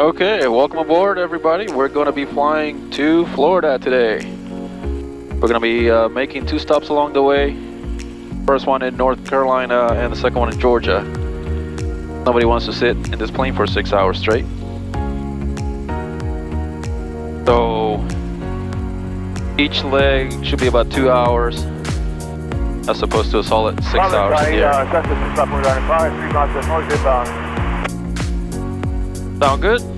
Okay, welcome aboard everybody. We're going to be flying to Florida today. We're going to be making 2 stops along the way. First one in North Carolina and the second one in Georgia. Nobody wants to sit in this plane for 6 hours straight. So each leg should be about 2 hours as opposed to a solid 6 hours in the air. Sound good? Yeah.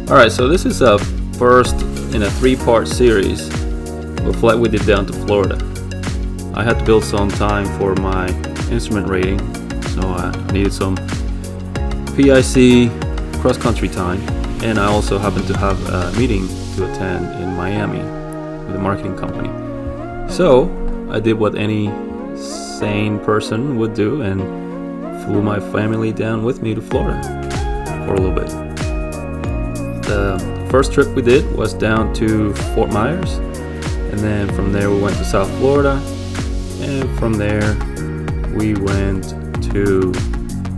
Alright, so this is a first in a 3-part series of a flight we did down to Florida. I had to build some time for my instrument rating, so I needed some PIC cross-country time, and I also happened to have a meeting to attend in Miami with a marketing company. So I did what any sane person would do and flew my family down with me to Florida for a little bit. The first trip we did was down to Fort Myers, and then from there we went to South Florida, and from there we went to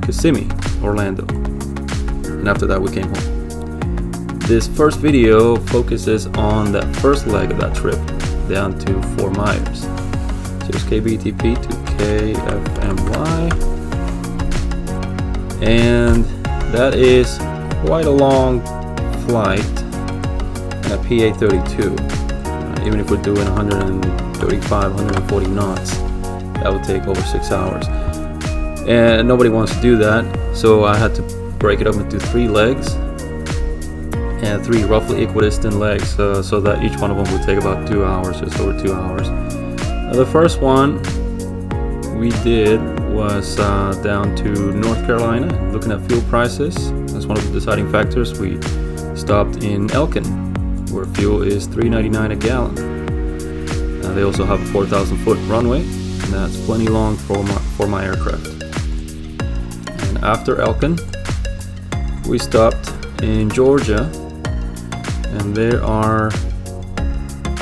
Kissimmee, Orlando, and after that we came home. This first video focuses on that first leg of that trip down to Fort Myers. So it's KBTP to KFMY, and that is quite a long flight in a PA-32. Even if we're doing 135, 140 knots, that would take over 6 hours. And nobody wants to do that, so I had to break it up into 3 legs and 3 roughly equidistant legs, so that each one of them would take about 2 hours, just over 2 hours. The first one we did was down to North Carolina, looking at fuel prices. That's one of the deciding factors. We stopped in Elkin, where fuel is $3.99 a gallon. They also have a 4,000-foot runway, and that's plenty long for my aircraft. And after Elkin, we stopped in Georgia, and there are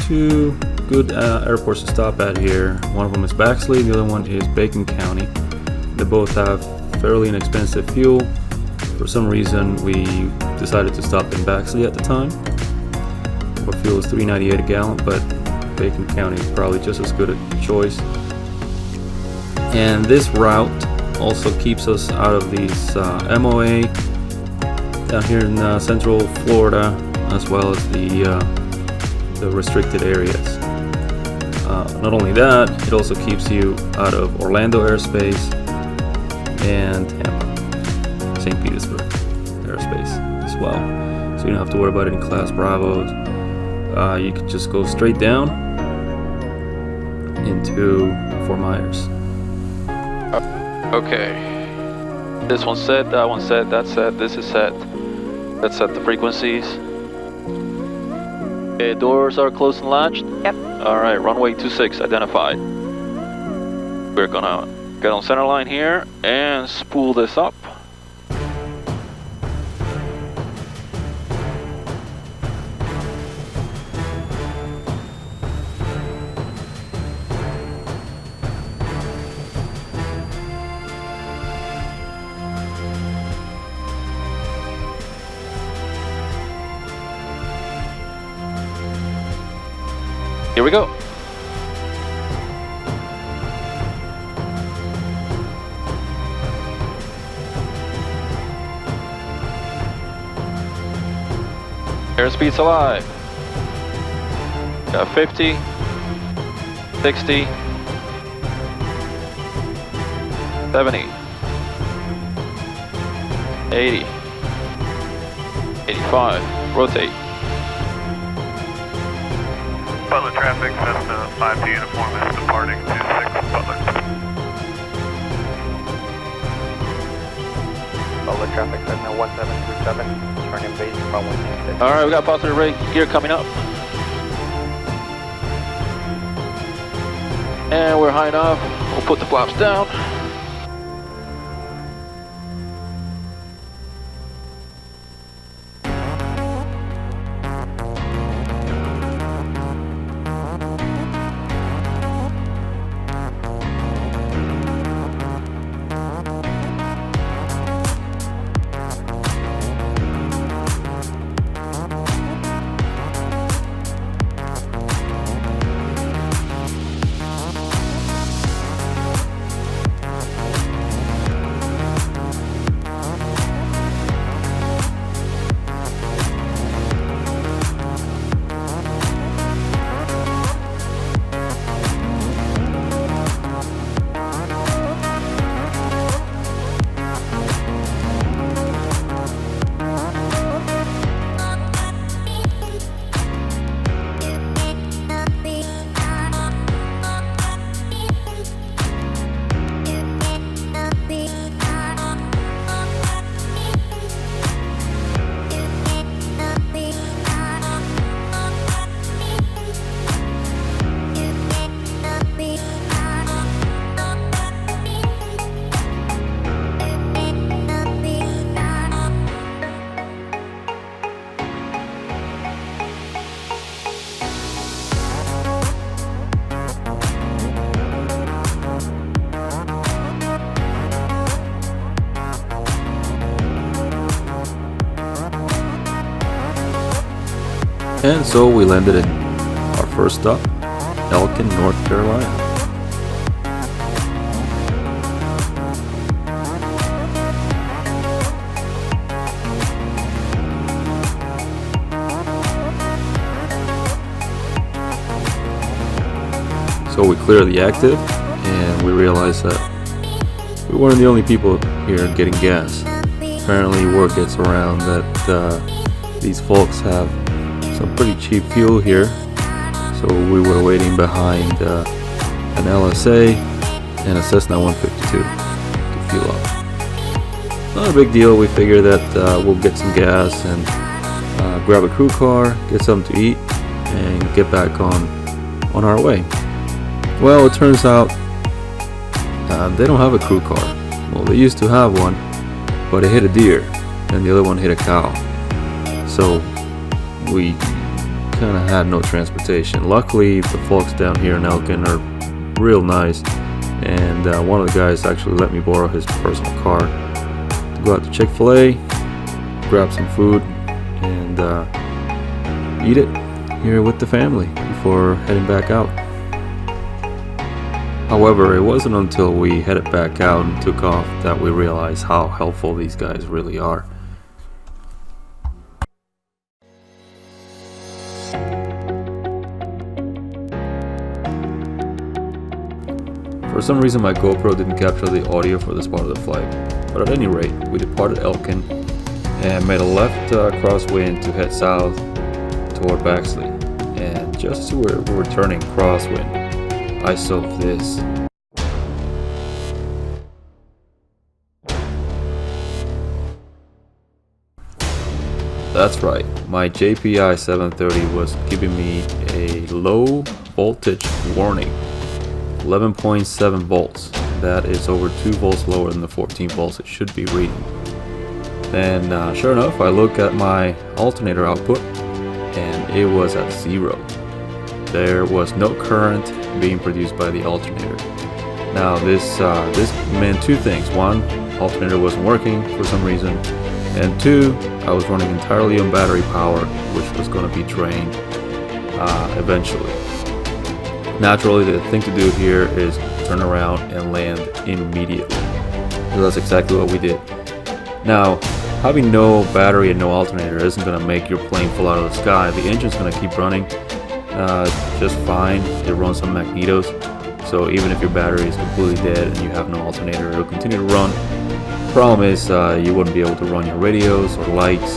2 good airports to stop at here. One of them is Baxley, the other one is Bacon County. They both have fairly inexpensive fuel. For some reason, we decided to stop in Baxley at the time, where fuel is $3.98 a gallon, but Bacon County is probably just as good a choice. And this route also keeps us out of these MOA down here in Central Florida, as well as the restricted areas. Not only that, it also keeps you out of Orlando airspace and Tampa, St. Petersburg airspace as well. So you don't have to worry about any Class Bravos. You can just go straight down into Fort Myers. Okay. This one's set, that one's set, that's set, this is set. Let's set the frequencies. Okay, doors are closed and latched? Yep. Alright, runway 26 identified. We're gonna get on center line here and spool this up. Here we go. Airspeed's alive. Got 50, 60, 70, 80, 85, rotate. Butler traffic, Cessna 5P uniform is departing 26 Butler. Butler traffic, Cessna 1737, turning base runway 26. Alright, we got positive rate gear coming up. And we're high enough. We'll put the flaps down. And so we landed in our first stop, Elkin, North Carolina. So we clear the active, and we realized that we weren't the only people here getting gas. Apparently word gets around that these folks have some pretty cheap fuel here. So we were waiting behind an LSA and a Cessna 152 to fuel up. Not a big deal. We figure that we'll get some gas and grab a crew car, get something to eat, and get back on our way. Well, it turns out they don't have a crew car. Well, they used to have one, but it hit a deer and the other one hit a cow. So we kind of had no transportation. Luckily, the folks down here in Elkin are real nice, and one of the guys actually let me borrow his personal car to go out to Chick-fil-A, grab some food, and eat it here with the family before heading back out. However, it wasn't until we headed back out and took off that we realized how helpful these guys really are. For some reason my GoPro didn't capture the audio for this part of the flight, but at any rate, we departed Elkin and made a left crosswind to head south toward Baxley. And just as we were turning crosswind, I saw this. That's right, my JPI 730 was giving me a low voltage warning, 11.7 volts. That is over 2 volts lower than the 14 volts it should be reading. And sure enough, I look at my alternator output and it was at 0. There was no current being produced by the alternator. Now this meant two things. One, alternator wasn't working for some reason, and two, I was running entirely on battery power, which was going to be drained eventually. Naturally, the thing to do here is turn around and land immediately. So that's exactly what we did. Now, having no battery and no alternator isn't going to make your plane fall out of the sky. The engine's going to keep running just fine. It runs on magnetos, so even if your battery is completely dead and you have no alternator, it'll continue to run. Problem is you wouldn't be able to run your radios or lights,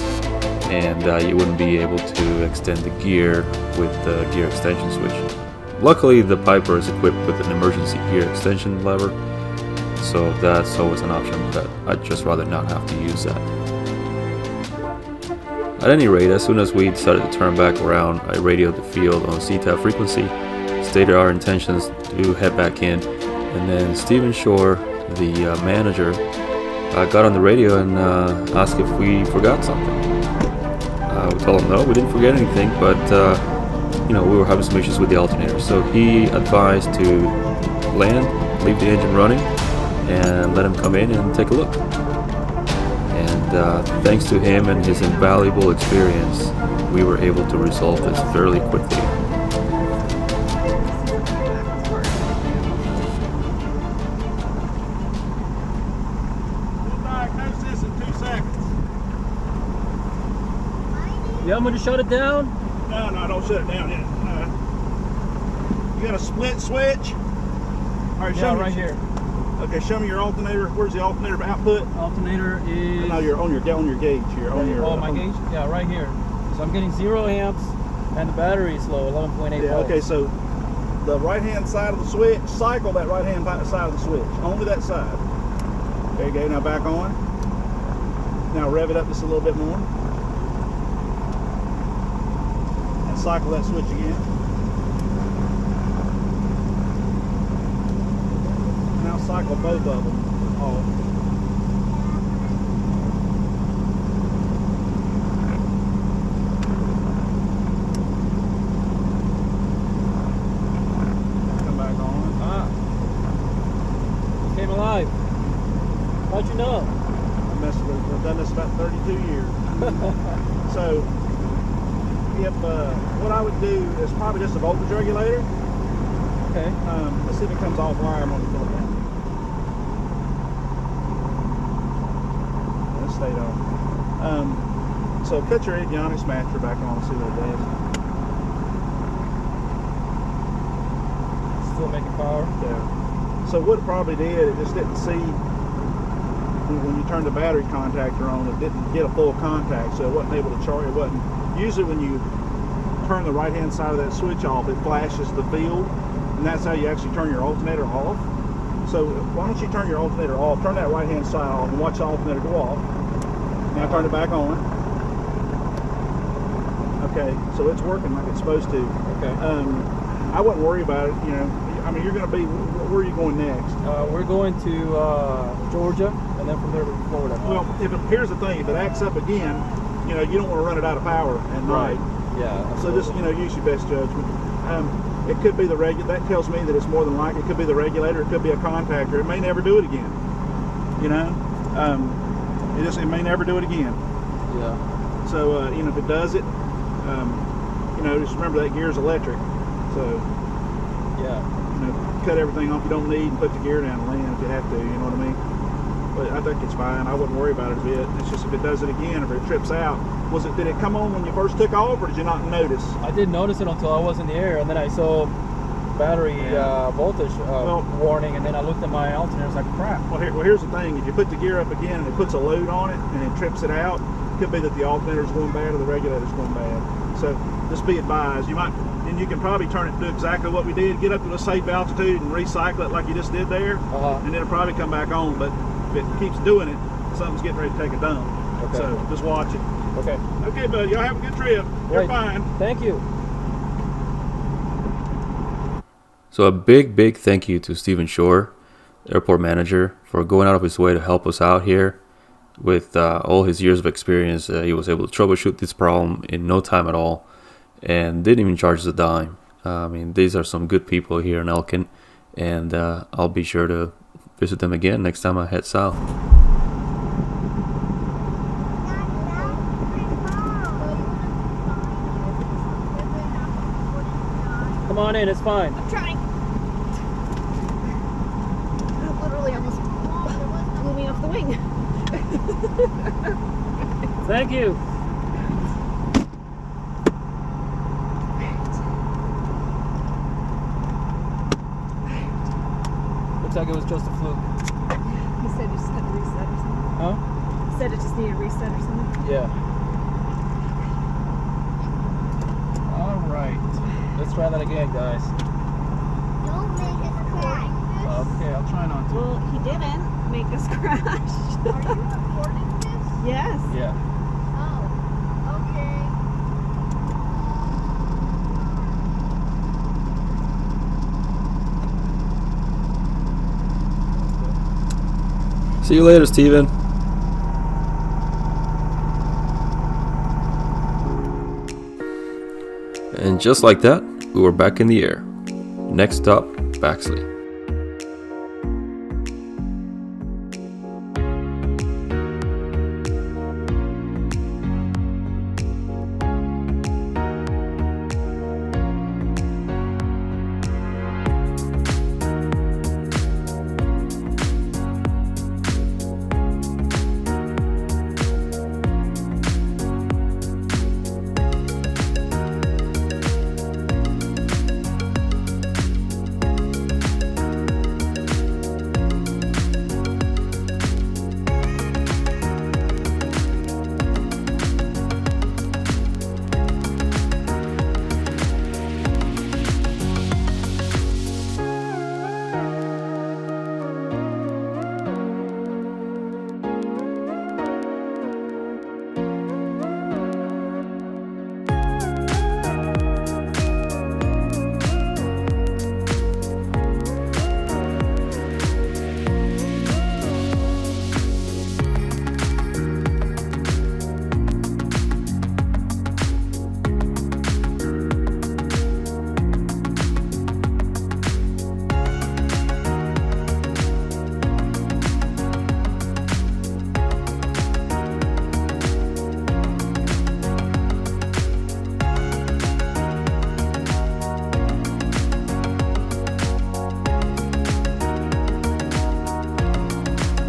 and you wouldn't be able to extend the gear with the gear extension switch. Luckily, the Piper is equipped with an emergency gear extension lever, so that's always an option, but I'd just rather not have to use that. At any rate, as soon as we decided to turn back around, I radioed the field on CTAF frequency, stated our intentions to head back in, and then Stephen Shore, the manager, got on the radio and asked if we forgot something. We told him no, we didn't forget anything, but we were having some issues with the alternator. So he advised to land, leave the engine running, and let him come in and take a look. And thanks to him and his invaluable experience, we were able to resolve this fairly quickly. Diagnose this in 2 seconds. You want me to shut it down? No, don't shut it down yet. You got a split switch? All right, show me. Right here. Okay, show me your alternator. Where's the alternator output? Alternator is... No, you're on your gauge here. Oh, my gauge? Yeah, right here. So I'm getting 0 amps and the battery is low, 11.8 yeah, volts. okay, so the right-hand side of the switch, cycle that right-hand side of the switch. Only that side. There you go, now back on. Now rev it up just a little bit more. And cycle that switch again. Now cycle both of them off. Come back on. Came alive. How'd you know? I've done this about 32 years. So if what I would do is probably just a voltage regulator. Okay. Let's see if it comes off wire. I'm gonna pull it down. Let's stay on. So cut your avionics matcher back on. See what it does. Still making power. Yeah. So what it probably did, it just didn't see when you turn the battery contactor on, it didn't get a full contact, so it wasn't able to charge. It wasn't. Usually when you turn the right-hand side of that switch off, it flashes the field, and that's how you actually turn your alternator off. So why don't you turn your alternator off? Turn that right-hand side off and watch the alternator go off. Now turn it back on. Okay, so it's working like it's supposed to. Okay. I wouldn't worry about it. You know, I mean, you're going to be. Where are you going next? We're going to Georgia, and then from there to Florida. Well, here's the thing: if it acts up again, you know, you don't want to run it out of power at night. Yeah. So just, you know, use your best judgment. It could be the regulator. That tells me that it's more than likely. It could be the regulator. It could be a contactor. It may never do it again. You know, it may never do it again. Yeah. So you know, if it does it, you know, just remember that gear's electric. So Yeah. you know, cut everything off you don't need and put the gear down and land if you have to. You know what I mean? But I think it's fine. I wouldn't worry about it a bit. It's just if it does it again, if it trips out. Did it come on when you first took off, or did you not notice? I didn't notice it until I was in the air, and then I saw battery voltage warning, and then I looked at my alternator. It's like crap. Well, here's the thing: if you put the gear up again and it puts a load on it and it trips it out, it could be that the alternator's going bad or the regulator's going bad. So just be advised. You might, and you can probably turn it to do exactly what we did: get up to a safe altitude and recycle it like you just did there, and then it'll probably come back on. But if it keeps doing it, something's getting ready to take a dump. Okay. So just watch it. Okay. Okay, buddy. Y'all have a good trip. You're fine. Thank you. So a big thank you to Stephen Shore, airport manager, for going out of his way to help us out here. With all his years of experience, he was able to troubleshoot this problem in no time at all, and didn't even charge us a dime. I mean, these are some good people here in Elkin, and I'll be sure to visit them again next time I head south. Come on in, it's fine. I'm trying. It literally almost blew me off the wing. Thank you. Looks like it was just a fluke. He said it just had to reset or something. Huh? He said it just needed a reset or something. Yeah. All right. Let's try that again, guys. Don't make us crash. Okay, I'll try not to. Well, he didn't make us crash. Are you recording this? Yes. Yeah. Oh, okay. See you later, Steven. And just like that, we were back in the air. Next stop, Baxley.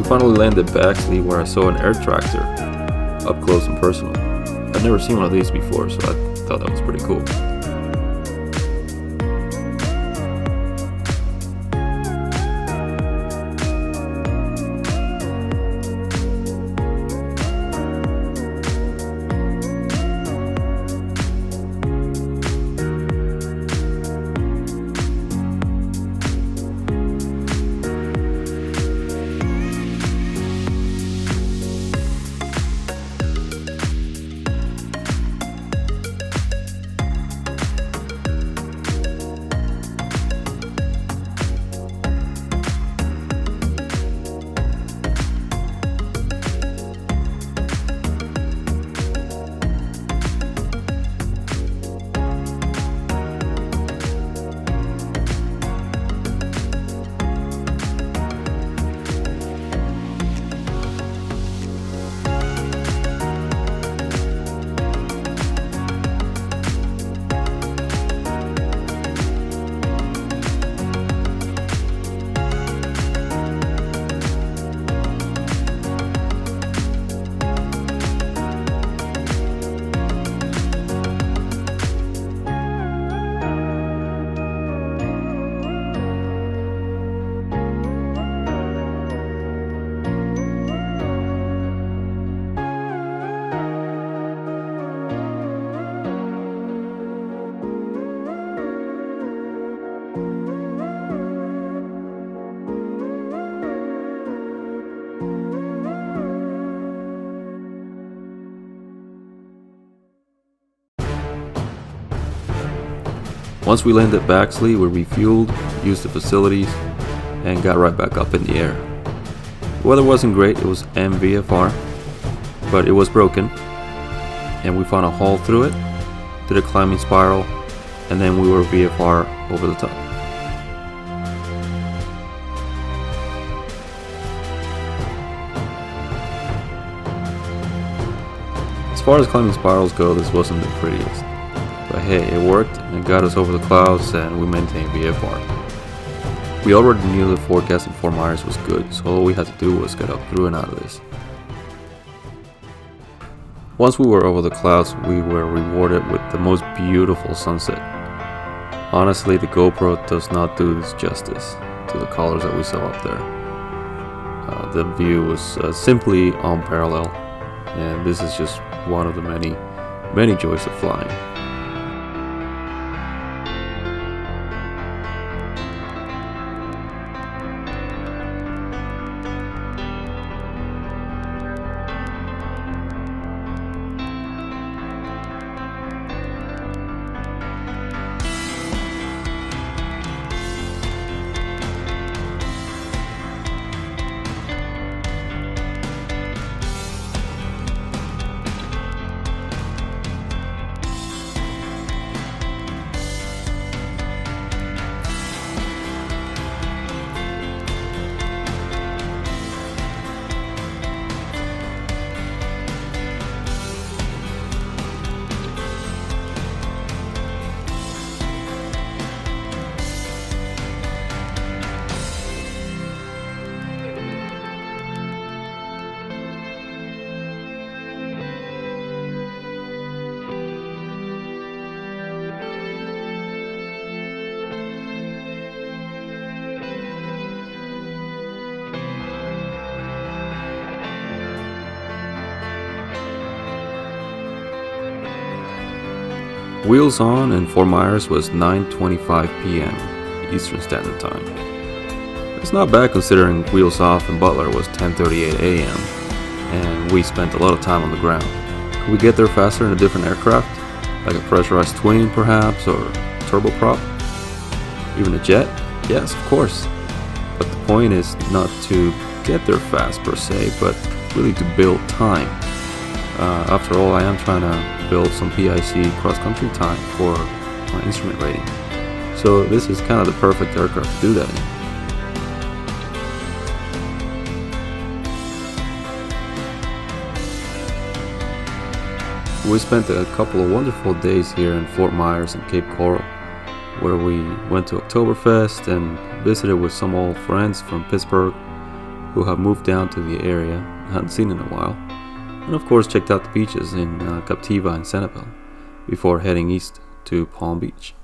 finally landed Baxley, where I saw an air tractor up close and personal. I'd never seen one of these before, so I thought that was pretty cool. Once we landed at Baxley, we refueled, used the facilities, and got right back up in the air. The weather wasn't great, it was MVFR, but it was broken, and we found a hole through it, did a climbing spiral, and then we were VFR over the top. As far as climbing spirals go, this wasn't the prettiest. But hey, it worked and it got us over the clouds and we maintained VFR. We already knew the forecast in Fort Myers was good, so all we had to do was get up through and out of this. Once we were over the clouds, we were rewarded with the most beautiful sunset. Honestly, the GoPro does not do this justice to the colors that we saw up there. The view was simply unparalleled, and this is just one of the many joys of flying. Wheels on in Fort Myers was 9:25 p.m. Eastern Standard Time. It's not bad considering wheels off in Butler was 10:38 a.m. and we spent a lot of time on the ground. Could we get there faster in a different aircraft? Like a pressurized twin perhaps, or turboprop? Even a jet? Yes, of course. But the point is not to get there fast per se, but really to build time. After all, I am trying to build some PIC cross-country time for my instrument rating. So this is kind of the perfect aircraft to do that in. We spent a couple of wonderful days here in Fort Myers and Cape Coral, where we went to Oktoberfest and visited with some old friends from Pittsburgh who have moved down to the area and hadn't seen in a while, and of course checked out the beaches in Captiva and Sanibel before heading east to Palm Beach.